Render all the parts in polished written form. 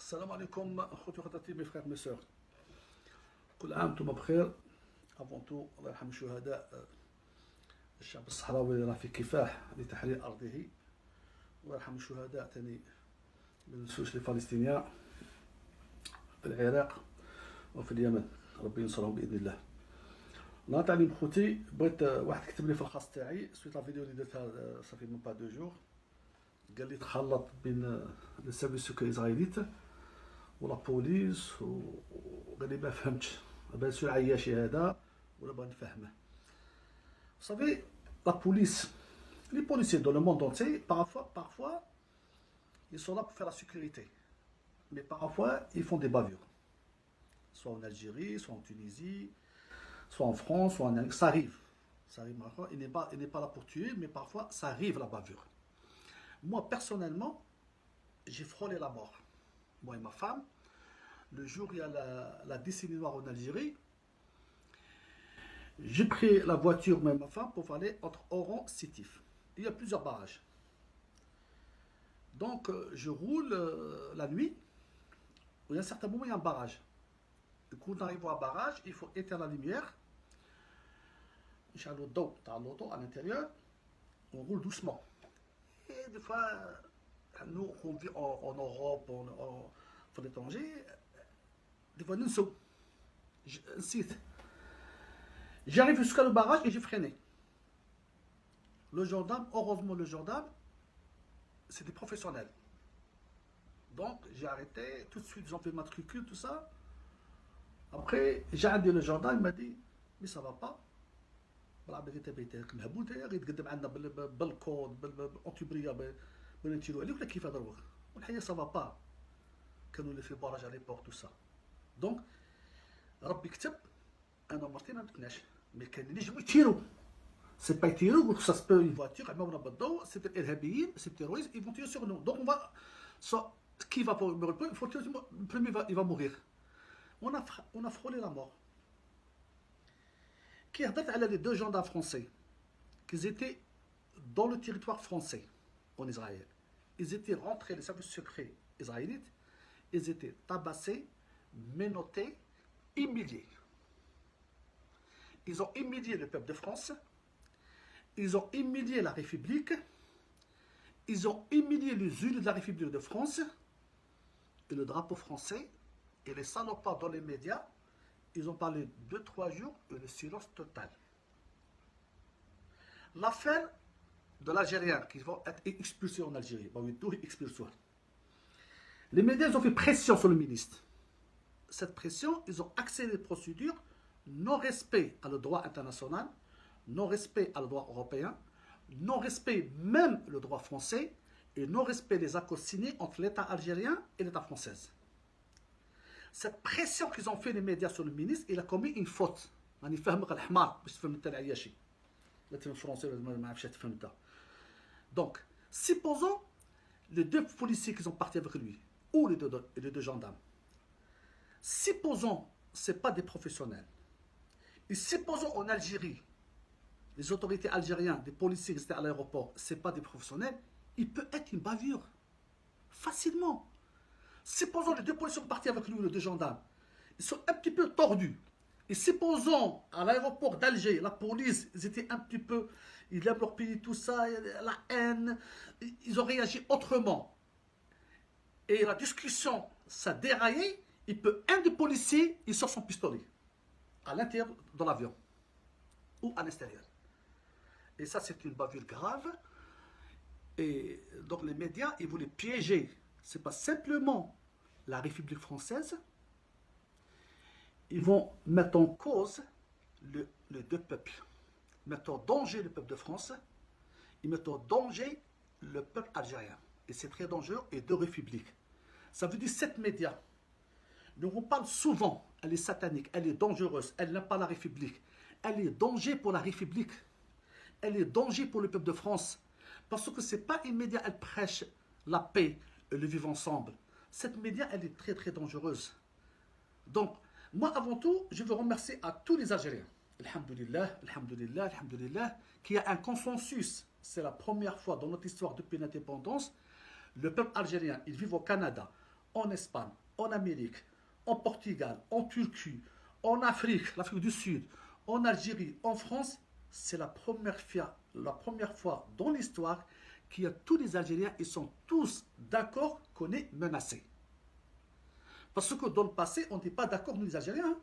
السلام عليكم اخوتي وخواتاتي mes frères mes sœurs. كل عام وانتم بخير. avant tout الله يرحم الشهداء الشعب الصحراوي اللي راه في كفاح لتحرير ارضه. الله يرحم الشهداء ثاني من الجيوش الفلسطينيه في العراق وفي اليمن، ربي ينصرهم باذن الله. نهار تاع خوتي بغيت واحد كتب لي في الخاص تاعي سويت لا فيديو اللي درتها صافي مون با دو جور، قال لي تخلط بين السيرفيس سكري اسرائيليت ولا بوليس وقال لي ما فهمتش، بان سور عياشي هذا ولا بغا نفهمه. صافي لا بوليس les policiers dans le monde entier parfois ils sont là pour faire la sécurité, mais parfois ils font des bavures, soit en Algérie, soit en Tunisie, soit en France, soit en Amérique. Ça arrive parfois. Il n'est pas là pour tuer, mais parfois ça arrive la bavure. Moi personnellement j'ai frôlé la mort, moi et ma femme, le jour où il y a la décennie noire en Algérie. J'ai pris la voiture, même ma femme, pour aller entre Oran et Sétif. Il y a plusieurs barrages. Donc, je roule la nuit. Il y a un certain moment, il y a un barrage. Et quand on arrive à un barrage, il faut éteindre la lumière. Inch'Allah, l'auto à l'intérieur. On roule doucement. Et des fois, nous, on vit en Europe, en l'étranger, des fois, nous sommes. J'arrive jusqu'à le barrage et j'ai freiné. Le gendarme, heureusement le gendarme, c'est des professionnels. Donc j'ai arrêté, tout de suite ils ont fait matricule, tout ça. Après j'ai dit le gendarme, il m'a dit, mais ça va pas. Ça va pas. كانوا اللي في البراج على l'époque tout ça. Donc ربي كتب انا مرتي ما متناش. Mais quand les gens tirent, c'est pas tirer, ça se peut une voiture, c'est des irhabiyin, c'est des terroristes, ils vont tirer sur nous. Donc on va, qui va pour le premier il va mourir. On a frôlé la mort. Qui a dit à les deux gendarmes français qu'ils étaient dans le territoire français en Israël. Ils étaient rentrés, les services secrets israélites, ils étaient tabassés, menottés, humiliés. Ils ont humilié le peuple de France, ils ont humilié la République, ils ont humilié les unes de la République de France, et le drapeau français, et les salopards dans les médias, ils ont parlé 2-3 jours, et le silence total. L'affaire de l'Algérien qui vont être expulsés en Algérie, les médias ils ont fait pression sur le ministre. Cette pression, ils ont accéléré les procédures. Non-respect à le droit international, non-respect à le droit européen, non-respect même le droit français et non-respect des accords signés entre l'État algérien et l'État français. Cette pression qu'ils ont fait les médias sur le ministre, il a commis une faute. Donc, supposons les deux policiers qui sont partis avec lui, ou les deux gendarmes, supposons ce n'est pas des professionnels. Et supposons en Algérie, les autorités algériennes, des policiers qui étaient à l'aéroport, ce n'est pas des professionnels, il peut être une bavure. Facilement. Supposons les deux policiers sont partis avec lui, les deux gendarmes. Ils sont un petit peu tordus. Et supposons à l'aéroport d'Alger, la police, ils étaient un petit peu, ils aiment leur pays, tout ça, la haine, ils ont réagi autrement. Et la discussion, ça déraillait, un des policiers, il sort son pistolet. À l'intérieur de l'avion ou à l'extérieur. Et ça, c'est une bavure grave. Et donc, les médias, ils voulaient piéger. Ce n'est pas simplement la République française. Ils vont mettre en cause les deux peuples. Ils mettent en danger le peuple de France. Ils mettent en danger le peuple algérien. Et c'est très dangereux. Et deux républiques. Ça veut dire 7 médias. Donc on parle souvent, elle est satanique, elle est dangereuse, elle n'aime pas la République. Elle est danger pour la République. Elle est danger pour le peuple de France. Parce que ce n'est pas une média, elle prêche la paix et le vivre ensemble. Cette média, elle est très très dangereuse. Donc, moi avant tout, je veux remercier à tous les Algériens. Alhamdulillah, alhamdulillah, alhamdulillah, qu'il y a un consensus. C'est la première fois dans notre histoire depuis l'indépendance. Le peuple algérien, il vit au Canada, en Espagne, en Amérique, en Portugal, en Turquie, en Afrique, l'Afrique du Sud, en Algérie, en France, c'est la première fois dans l'histoire qu'il y a tous les Algériens, ils sont tous d'accord qu'on est menacés. Parce que dans le passé, on n'était pas d'accord, nous les Algériens. Hein.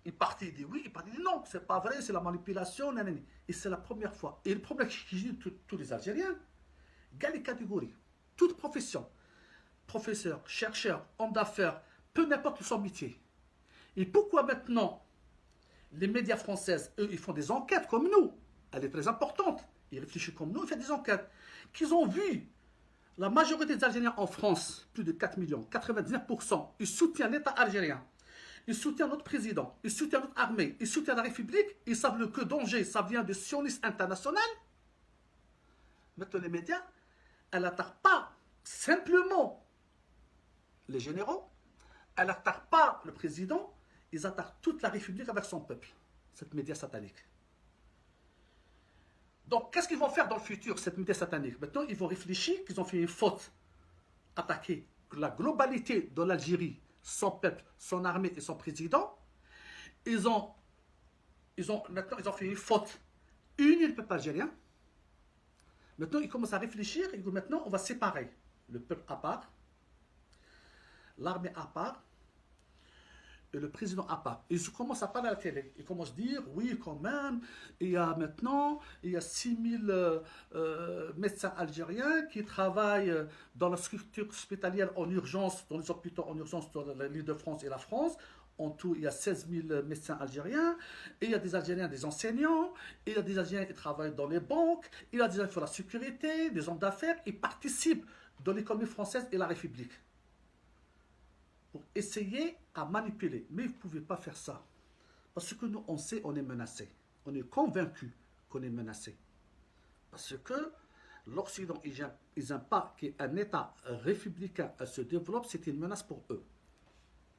Il partait, il dit oui, il partait, il dit non, c'est pas vrai, c'est la manipulation, nanani. Et c'est la première fois. Et le problème qui dit tous les Algériens, gars les catégories, toute profession, professeur, chercheur, homme d'affaires, peu n'importe son métier. Et pourquoi maintenant les médias françaises, eux, ils font des enquêtes comme nous. Elle est très importante. Ils réfléchissent comme nous, ils font des enquêtes. Qu'ils ont vu la majorité des Algériens en France, plus de 4 millions, 99%, ils soutiennent l'État algérien. Ils soutiennent notre président, ils soutiennent notre armée, ils soutiennent la République, ils savent que danger, ça vient du sionisme international. Maintenant, les médias, elle n'attaque pas simplement les généraux, elle n'attaque pas le président, ils attaquent toute la République avec son peuple, cette média satanique. Donc, qu'est-ce qu'ils vont faire dans le futur, cette média satanique? Maintenant, ils vont réfléchir qu'ils ont fait une faute, attaquer la globalité de l'Algérie, son peuple, son armée et son président. Maintenant, ils ont fait une faute, unir le peuple algérien. Maintenant, ils commencent à réfléchir, ils disent maintenant, on va séparer le peuple à part, l'armée à part, et le président à part. Ils commencent à parler à la télé. Ils commencent à dire, oui, quand même, il y a 6000 médecins algériens qui travaillent dans la structure hospitalière en urgence, dans les hôpitaux en urgence dans l'île de France et la France. En tout, il y a 16 000 médecins algériens, et il y a des Algériens, des enseignants, et il y a des Algériens qui travaillent dans les banques, il y a des gens qui font la sécurité, des hommes d'affaires, ils participent dans l'économie française et la République. Pour essayer à manipuler. Mais vous ne pouvez pas faire ça. Parce que nous, on sait, on est menacé. On est convaincu qu'on est menacé. Parce que l'Occident, ils n'aiment pas qu'un État républicain se développe, c'est une menace pour eux.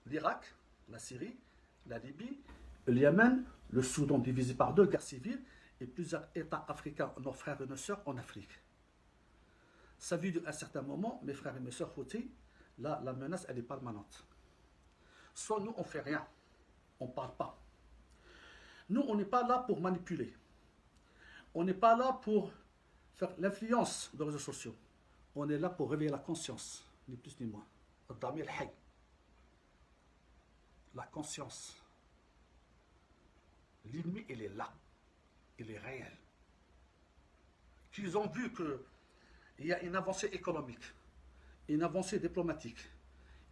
L'Irak, la Syrie, la Libye, le Yémen, le Soudan divisé par deux, guerre civile, et plusieurs États africains, nos frères et nos sœurs en Afrique. Ça veut dire à un certain moment, mes frères et mes sœurs, là, la menace, elle est permanente. Soit nous, on ne fait rien. On ne parle pas. Nous, on n'est pas là pour manipuler. On n'est pas là pour faire l'influence des réseaux sociaux. On est là pour réveiller la conscience, ni plus ni moins. La conscience. L'ennemi, il est là. Il est réel. Qu'ils ont vu qu'il y a une avancée économique, une avancée diplomatique,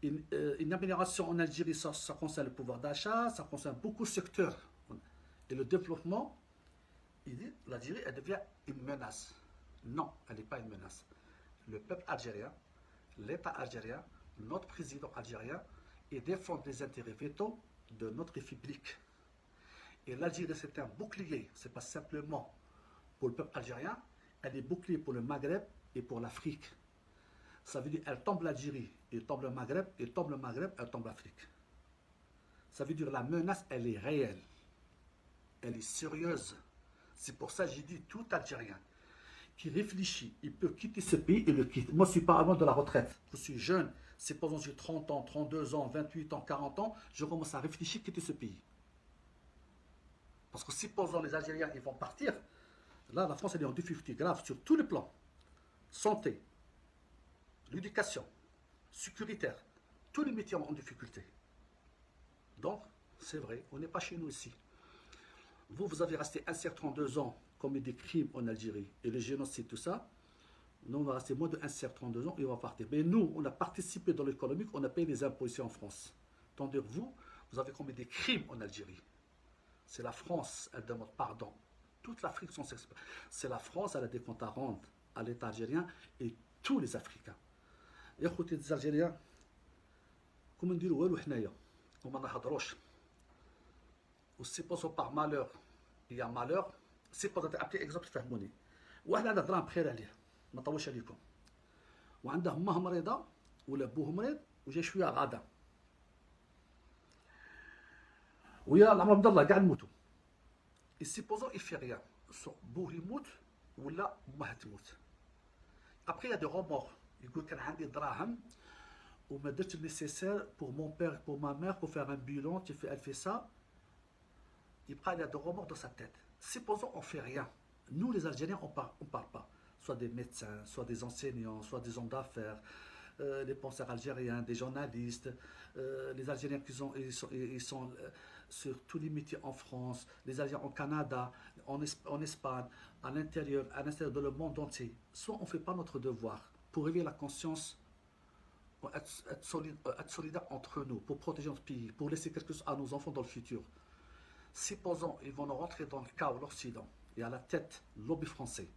une amélioration en Algérie, ça concerne le pouvoir d'achat, ça concerne beaucoup de secteurs. Et le développement, il dit, l'Algérie, elle devient une menace. Non, elle n'est pas une menace. Le peuple algérien, l'État algérien, notre président algérien, il défend les intérêts vitaux de notre République. Et l'Algérie, c'est un bouclier. Ce n'est pas simplement pour le peuple algérien, elle est bouclier pour le Maghreb et pour l'Afrique. Ça veut dire elle tombe l'Algérie, elle tombe le Maghreb, elle tombe le Maghreb, elle tombe l'Afrique. Ça veut dire la menace, elle est réelle. Elle est sérieuse. C'est pour ça que j'ai dit tout Algérien qui réfléchit, il peut quitter ce pays et le quitte. Moi, je ne suis pas avant de la retraite. Je suis jeune. C'est pendant que j'ai 30 ans, 32 ans, 28 ans, 40 ans, je commence à réfléchir quitter ce pays. Parce que si pendant les Algériens ils vont partir, là, la France elle est en difficulté grave sur tous les plans. Santé, l'éducation, sécuritaire, tous les métiers en difficulté. Donc, c'est vrai, on n'est pas chez nous ici. Vous avez resté un certain 32 ans commis des crimes en Algérie et le génocide, tout ça. Nous, on va rester moins de un certain 32 ans et on va partir. Mais nous, on a participé dans l'économique, on a payé les impôts ici en France. Tandis que vous avez commis des crimes en Algérie. C'est la France, elle demande pardon. Toute l'Afrique sont s'exprime. C'est la France, elle a des comptes à rendre à l'État algérien et tous les Africains. يا خوتي des Algériens, كوم نديروا والو حنايا وما نهضروش. وسي بوسو par malheur, il y a malheur. سي بوسو un petit exemple تفهموني. واحد عنده دراهم بخير عليه، ما نطولش عليكم. وعنده امه مريضه ولا بوه مريض وجا شويه غاده. ويا العمر عبد الله قاعد نموتوا. السيبوزون يفي rien. بوه يموت ولا امه تموت. Après il y a des remords. يقول كان عندي دراهم وما درتش nécessaire pour mon père, pour ma mère, pour faire un bilan, elle fait ça. Il y a de remords dans sa tête. Supposons on fait rien. Nous les Algériens, on parle pas. Soit des médecins, soit des enseignants, soit des hommes d'affaires, les penseurs algériens, des journalistes, les Algériens ils sont sur tous les métiers en France, les Algériens au Canada, en Espagne, à l'intérieur de le monde entier. Soit on ne fait pas notre devoir pour éveiller la conscience, pour être solidaire entre nous, pour protéger notre pays, pour laisser quelque chose à nos enfants dans le futur. Supposons ils vont rentrer dans le chaos, l'Occident, et à la tête, le lobby français.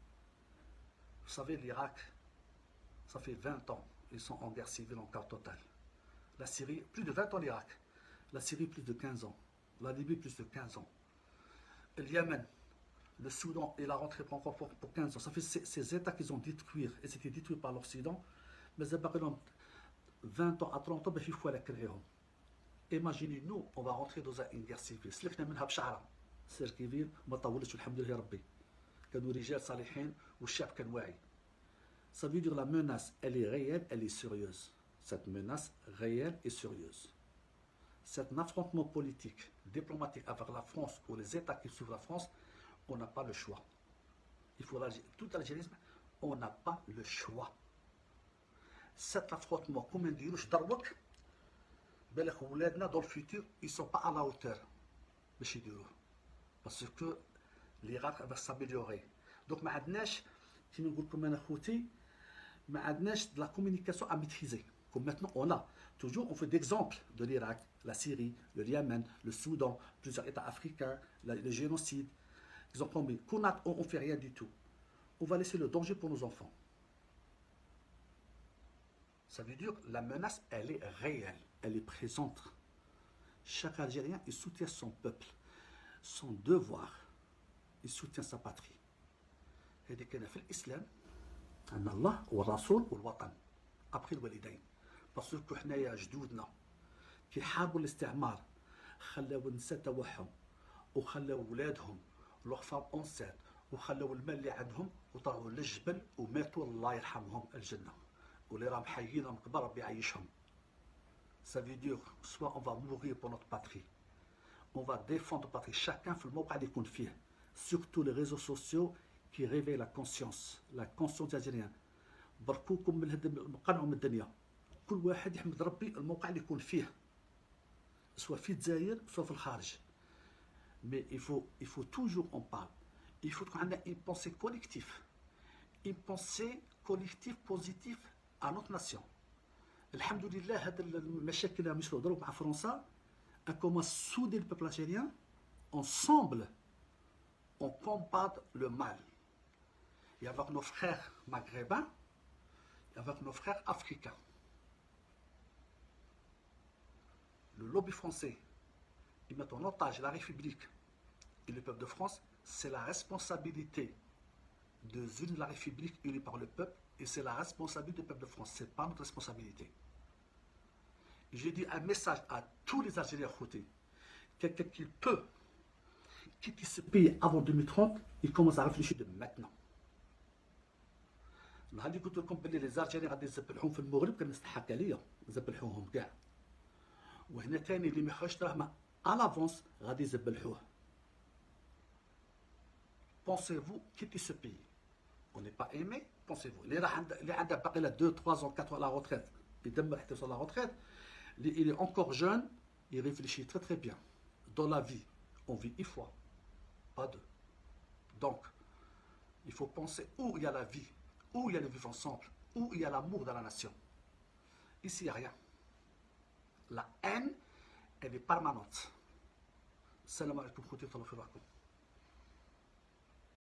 Vous savez, l'Irak, ça fait 20 ans, ils sont en guerre civile, en guerre totale. La Syrie, plus de 20 ans l'Irak. La Syrie, plus de 15 ans. La Libye, plus de 15 ans. Le Yémen, le Soudan, et la rentrée encore pour 15 ans. Ça fait ces États qu'ils ont détruits, et c'était détruit par l'Occident, mais ils ont 20 ans à 30 ans, il faut la créer. Imaginez, nous, on va rentrer dans une guerre civile. سلكنا منها بشعرة. سير كبير ما طولش والحمد لله ربي. كانوا رجال صالحين والشعب كان واعي. Ça veut dire la menace, elle est réelle, elle est sérieuse. Cette menace réelle et sérieuse. Cet affrontement politique, diplomatique avec la France ou les États qui suivent la France, on n'a pas le choix. Il faut tout l'algérisme, on n'a pas le choix. Cet affrontement, comme on dit, dans le futur, ils ne sont pas à la hauteur. Parce que l'Irak va s'améliorer. Donc, ما عندناش كيما نقول لكم انا خوتي ما عندناش de la communication à maîtriser. Comme maintenant on a toujours on fait d'exemples de l'Irak, la Syrie, le Yémen, le Soudan, plusieurs États africains, le génocide. Ils ont compris qu'on ne fait rien du tout. On va laisser le danger pour nos enfants. Ça veut dire la menace, elle est réelle, elle est présente. Chaque Algérien, il soutient son peuple, son devoir, il soutient sa patrie. هذه كان في الإسلام أن الله والرسول والوطن أبخي الوالدين باسكو حنايا جدودنا كي حاربوا الاستعمار خلاو النساء تاعهم وخلاو ولادهم لوغ فام اونسات وخلاو المال اللي عندهم وطلعوا للجبل وماتوا الله يرحمهم الجنة واللي راهم حيين راهم كبار ربي يعيشهم. Ça veut dire soit on va mourir pour notre patrie, on va défendre notre patrie, chacun في الموقع اللي يكون فيه, surtout les réseaux sociaux qui réveille la conscience algérienne. بركوكم من مقنعوا من الدنيا. كل واحد يحمد ربي الموقع اللي يكون فيه. سواء في الجزائر سواء في الخارج. Mais il faut toujours en parler. Il faut qu'on ait une pensée collective. Une pensée collective positive à notre nation. الحمد لله هذا المشاكل اللي مشوا ضرب مع فرنسا a commencé à souder le peuple algérien. Ensemble, on combat le mal. Et avec nos frères maghrébins, et avec nos frères africains. Le lobby français, ils mettent en otage la République et le peuple de France, c'est la responsabilité de la République élue par le peuple et c'est la responsabilité du peuple de France, ce n'est pas notre responsabilité. J'ai dit un message à tous les Algériens côté, quelqu'un qui peut quitter ce pays avant 2030, il commence à réfléchir de maintenant. نهار اللي قلت لكم باللي الجزائريين غادي يذبحوهم في المغرب كان يستحق عليا يذبحوهم كاع وهنا ثاني اللي ما يخرجش دراهم à l'avance غادي يذبحوه. Pensez-vous quitter ce pays? On n'est pas aimé, pensez-vous. اللي عنده باقي له 2 3 ans 4 ans à la retraite يدمر حتى يوصل à la retraite, il est encore jeune, il réfléchit très très bien. Dans la vie, on vit une fois, pas deux. Donc, il faut penser où il y a la vie, où il y a le vivre ensemble, où il y a l'amour dans la nation. Ici, il n'y a rien. La haine, elle est permanente. Salam alaikum,